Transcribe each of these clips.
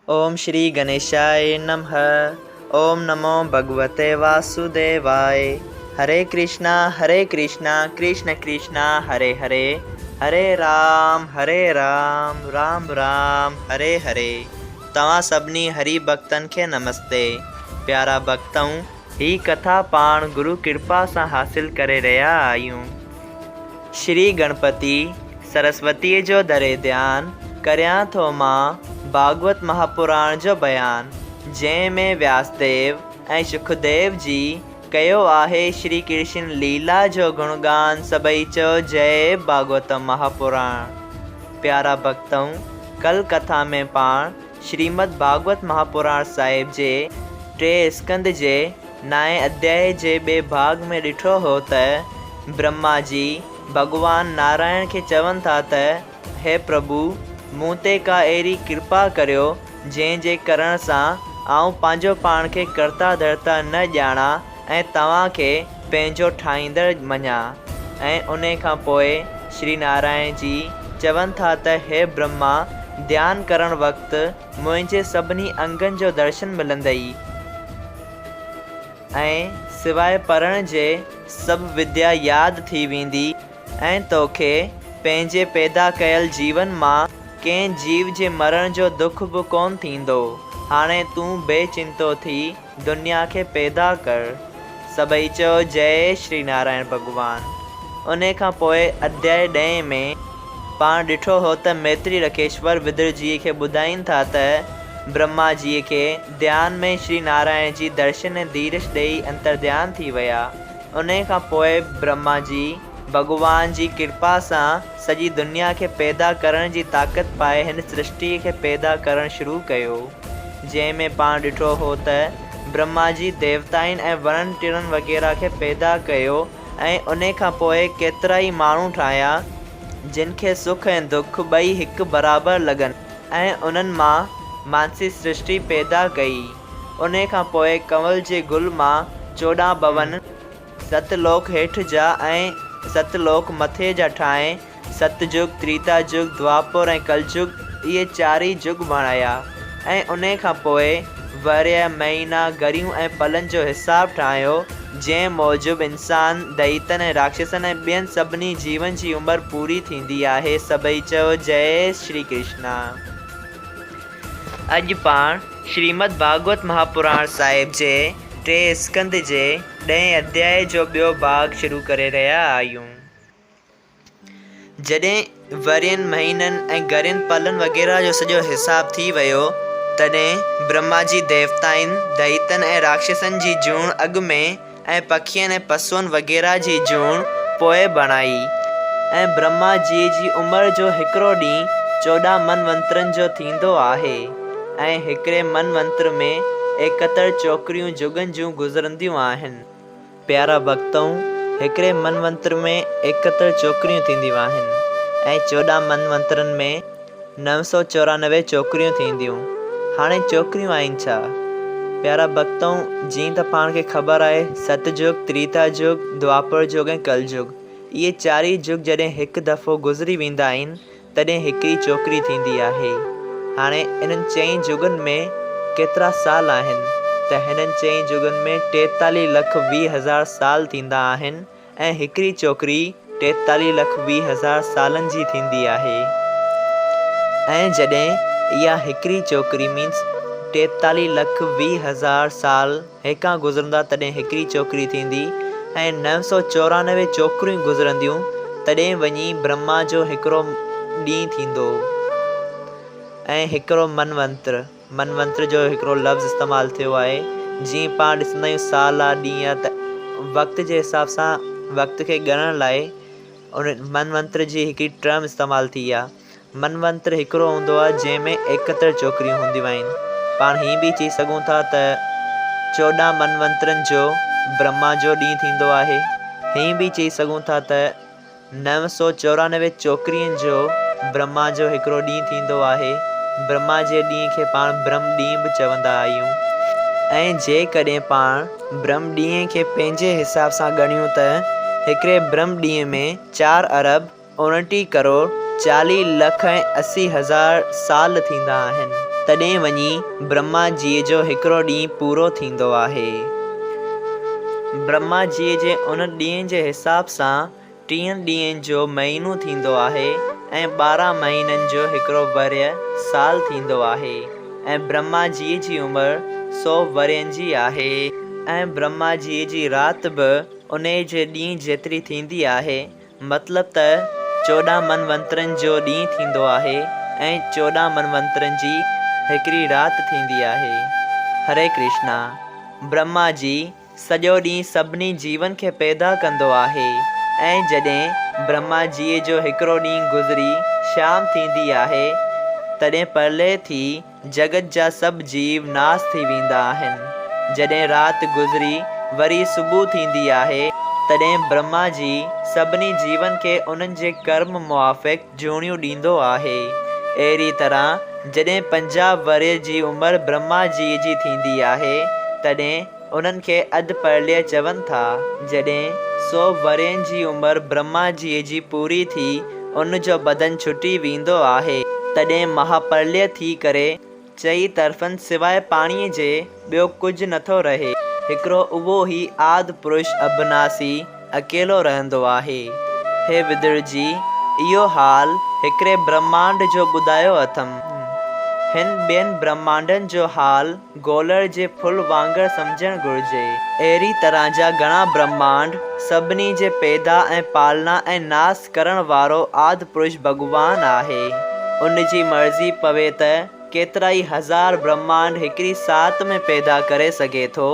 ओम श्री गणेशाय नमः। ओम नमो भगवते वासुदेवाय। हरे कृष्णा कृष्ण कृष्णा हरे हरे, हरे राम राम राम हरे हरे। तव्हां सभिनी हरि भक्तन के नमस्ते। प्यारा भक्तों, ही कथा पाण गुरु कृपा से हासिल करे रहा आयूं। श्री गणपति सरस्वती जो दरे ध्यान करियां थो मां भागवत महापुराण जो बयान, जंहिंमें व्यासदेव ऐं सुखदेव जी कयो आहे श्री कृष्ण लीला जो गुणगान। सभई चो जय भागवत महापुराण। प्यारा भक्तों, कल कथा में पाण श्रीमद् भागवत महापुराण साहिब जे 3 स्कंद जे 9 अध्याय जे 2 भाग में ॾिठो हो त ब्रह्मा जी भगवान नारायण के चवन था त हे प्रभु, मूं ते का अहिड़ी कृपा करियो जंहिं जे करण सां आऊं पंहिंजो पाण खे कर्ता धर्ता न ॼाणा ऐं तव्हां खे पंहिंजो ठाहींदड़ मञा। ऐं उन खां पोइ श्री नारायण जी चवनि था त हे ब्रह्मा, ध्यान करण वक़्तु मुंहिंजे सभिनी अंगनि जो दर्शन मिलंदई ऐं सिवाय पढ़ण जे सभु विद्या यादि थी वेंदी ऐं तोखे पंहिंजे पैदा कयल जीवन मां कंहिं जीव जे मरण जो दुख बि कोन थींदो। हाणे तूं बेचिंतो थी दुनिया खे पैदा कर। सभई चओ जय श्री नारायण भगवान। उन खां पोइ अध्याय 10 में पाण ॾिठो हो त मैत्री रखेश्वर विदुर जी खे ॿुधाइनि था त ब्रह्मा जी के ध्यान में श्री नारायण जी दर्शन ऐं धीरज ॾेई अंतर्ध्यान थी विया। उन खां पोइ ब्रह्मा जी भगवान जी कृपा सां सॼी दुनिया के पैदा करण जी ताक़त पाए हिन सृष्टि के पैदा करण शुरू कयो, जंहिंमें पाण ॾिठो हो त ब्रह्मा जी देवताउनि ऐं वणनि टिणनि वग़ैरह के पैदा कयो ऐं उन खां पोइ केतिरा ई माण्हू ठाहिया जिन खे सुख ऐं दुख ॿई हिकु बराबरि लॻनि ऐं उन्हनि मां मानसी सृष्टि पैदा कई। उन खां पोइ कंवल जे गुल मां 14 भवन, 7 लोक हेठि जा ऐं 7 लोक मथे जा ठाहे सतयुग, त्रेता युग, द्वापर ऐं कलयुग, इहे 4 ई युग बणाया। ऐं उन खां पोइ वर्य, महीना, गरियूं ऐं पलनि जो हिसाब ठाहियो, जंहिं मूजिबि इंसान, दैतन ऐं राक्षसन ऐं ॿियनि सभिनी जीवन जी उमिरि पूरी थींदी आहे। सभई चओ जय श्री कृष्णा। अॼु पाण श्रीमद् भागवत महापुराण साहिब जे 3 स्कंद जे 10 अध्याय जो ॿियो भाग शुरू करे रहिया आहियूं। जॾहिं वरियनि, महीननि ऐं गरियुनि, पलनि वग़ैरह जो सॼो हिसाब थी वियो, तॾहिं ब्रह्मा जी देवताउनि, दैतनि ऐं राक्षसनि जी जूण अॻु में ऐं पखियुनि ऐं पशुअनि वग़ैरह जी जूण पोइ बणाई। ऐं ब्रह्मा जी उमिरि जो हिकिड़ो ॾींहुं 14 मनवंतरनि जो थींदो आहे ऐं हिकिड़े मनवंतर में 71 छोकिरियूं जुगनि जूं गुज़रंदियूं आहिनि। प्यारा भक्तों, हिकिड़े मनवंतर में 71 छोकिरियूं थींदियूं आहिनि ऐं 14 मनवंतरनि में 994 छोकिरियूं थींदियूं। हाणे छोकिरियूं आहिनि छा? प्यारा भक्तों, जीअं त पाण खे ख़बर आहे, सतयुग, त्रेता युग, द्वापर युग ऐं कलयुग, इहे 4 ई युग जॾहिं हिकु दफ़ो गुज़री वेंदा आहिनि तॾहिं हिकिड़ी छोकिरी थींदी आहे। हाणे इन्हनि 4 युगनि में केतिरा साल आहिनि त हिननि 4 युगनि में 43,20,000 साल थींदा आहिनि ऐं हिकिड़ी छोकिरी 43,20,000 सालनि जी थींदी आहे। ऐं जॾहिं इहा हिकिड़ी छोकिरी मीन्स 43,20,000 साल हिकां गुज़रंदा तॾहिं हिकिड़ी छोकिरी थींदी ऐं 994 छोकिरियूं गुज़रंदियूं तॾहिं वञी ब्रह्मा जो हिकिड़ो ॾींहुं थींदो। ऐं हिकिड़ो मनवंतर जो हिकिड़ो लफ़्ज़ इस्तेमालु थियो आहे। जीअं पाण ॾिसंदा आहियूं साल आहे, ॾींहुं आहे, त वक़्त जे हिसाब सां वक़्त खे ॻणण लाइ उन मनवंतर जी हिकिड़ी टर्म इस्तेमालु थी आहे। मनवंतर हिकिड़ो हूंदो आहे जंहिंमें 71 छोकिरियूं हूंदियूं आहिनि। पाण हीअं बि चई सघूं था त 14 मनवंतरनि जो ब्रह्मा जो ॾींहुं थींदो आहे। हीअं बि चई सघूं था त 994 छोकिरियुनि जो ब्रह्मा जो हिकिड़ो ॾींहुं थींदो आहे। ब्रह्मा जे ॾींहं खे पाण ब्रह्म ॾींहुं बि चवंदा आहियूं। ऐं जेकॾहिं पाण ब्रह्म ॾींहं खे पंहिंजे हिसाब सां ॻणियूं त हिकिड़े ब्रह्म ॾींहं में 4 अरब 29 करोड़ 40 लख ऐं 80 हज़ार साल थींदा आहिनि। तॾहिं वञी ब्रह्मा जीअ जो हिकिड़ो ॾींहुं पूरो थींदो आहे। ब्रह्मा जीअ जे उन ॾींहं जे हिसाब सां 30 ॾींहंनि जो महीनो थींदो आहे ऐं 12 महीननि जो हिकिड़ो वर्य साल थींदो आहे। ऐं ब्रह्मा जीअ जी उमिरि 100 वरियनि जी आहे। ऐं ब्रह्मा जीअ जी राति बि उन जे ॾींहुं जेतिरी थींदी आहे। मतिलबु त 14 मनवंतरनि जो ॾींहुं थींदो आहे ऐं 14 मनवंतरनि जी हिकिड़ी राति थींदी आहे। हरे कृष्णा। ब्रह्मा जी सॼो ॾींहुं सभिनी जीवन खे पैदा कंदो आहे ऐं जॾहिं ब्रह्मा जीअ जो हिकिड़ो ॾींहुं गुज़री शाम थींदी आहे तॾहिं प्रलय थी जगत जा सभु जीव नास थी वेंदा आहिनि। जॾहिं राति गुज़री वरी सुबुह थींदी आहे तॾहिं ब्रह्मा जी सभिनी जीवन खे उन्हनि जे कर्म मुआफ़िक़ जूणियूं ॾींदो आहे। अहिड़ी तरह जॾहिं 50 वर्य जी उमिरि ब्रह्मा जी थींदी आहे तॾहिं उन्हनि खे अधु प्रलय चवनि था। जॾहिं 100 वरियनि जी उमिरि ब्रह्मा जी पूरी थी उन जो बदन छुटी वेंदो आहे तॾहिं महाप्रलय थी करे चई तरफ़नि सिवाय पाणीअ जे ॿियो कुझु नथो रहे। हिकिड़ो उहो ई आदि पुरुष अविनाशी अकेलो रहंदो आहे। हे विदुर जी, इहो हाल हिकिड़े ब्रह्मांड जो ॿुधायो अथमि। हिन ॿियनि ब्रह्मांडनि जो हाल गोलड़ जे फुल वांगुरु सम्झणु घुरिजे। अहिड़ी तरह जा घणा ब्रह्मांड सभिनी जे पैदा ऐं पालना ऐं नास करण वारो आदि पुरुष भॻवान आहे। उन जी मर्ज़ी पवे त केतिरा ई हज़ार ब्रह्मांड हिकिड़ी साथ में पैदा करे सघे थो।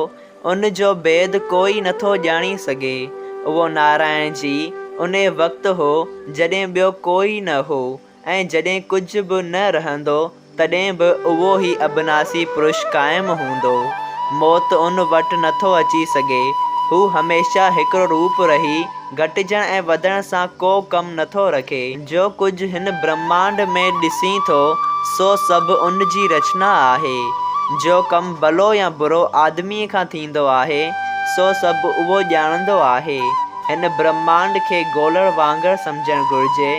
उन जो भेद कोई नथो ॼाणी सघे। उहो नारायण जी उन वक़्तु हो जॾहिं ॿियो कोई न हो ऐं जॾहिं कुझु बि न रहंदो तॾहिं बि उहो ई अविनाशी पुरुष क़ाइमु हूंदो। मौत उन वटि नथो अची सघे। हू हमेशह हिकिड़ो रूप रही घटिजण ऐं वधण सां को कमु नथो रखे। जो कुझु हिन ब्रह्मांड में ॾिसी थो सो सभु उन जी रचना आहे। जो कमु भलो या बुरो आदमीअ खां थींदो आहे सो सभु उहो ॼाणंदो आहे। हिन ब्रह्मांड खे गोलड़ वांगुरु सम्झणु घुरिजे।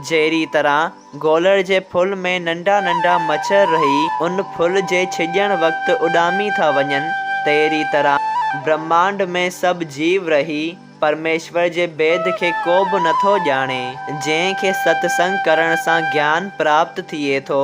जहिड़ी तरह गोलड़ जे फुल में नंढा नंढा मच्छर रही उन फुल जे छिॼण वक़्तु उॾामी था वञनि तहिड़ी तरह ब्रह्मांड में सभु जीव रही परमेश्वर जे भेद खे को बि नथो ॼाणे। जंहिंखे सत्संग करण सां ज्ञान प्राप्त थिए थो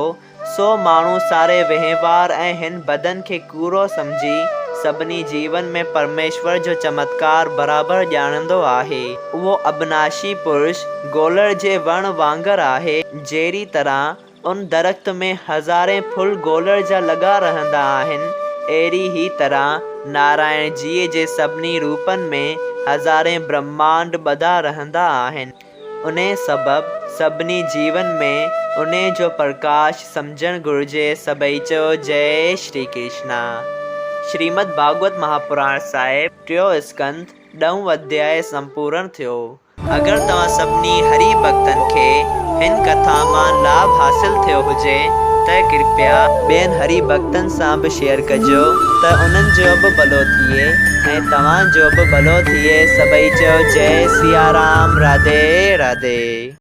सो माण्हू सारे वहिंवार ऐं हिन बदन खे कूड़ो सम्झी सभिनी जीवन में परमेश्वर जो चमत्कार बराबरि ॼाणंदो आहे। उहो अविनाशी पुरुष गोलड़ जे वण वांगुरु आहे। जहिड़ी तरह उन दरख़्त में हज़ारे फुल गोलड़ जा लॻा रहंदा आहिनि अहिड़ी ई तरह नारायण जीअ जे सभिनी रूपनि में हज़ारे ब्रह्मांड ॿधा रहंदा आहिनि। उन सबबि सभिनी जीवन में उन जो प्रकाश सम्झणु घुरिजे। सभई चओ जय श्री कृष्णा। श्रीमद् भागवत महापुराण साहिब 3 स्कंद 10 अध्याय संपूर्ण थियो। अगरि तव्हां सभिनी हरि भक्तनि खे हिन कथा मां लाभ हासिल थियो हुजे त कृपया ॿियनि हरि भक्तनि सां बि शेयर कजो त उन्हनि जो बि भलो थिए ऐं तव्हांजो बि भलो थिए। सभई चओ जय सिया राम। राधे राधे।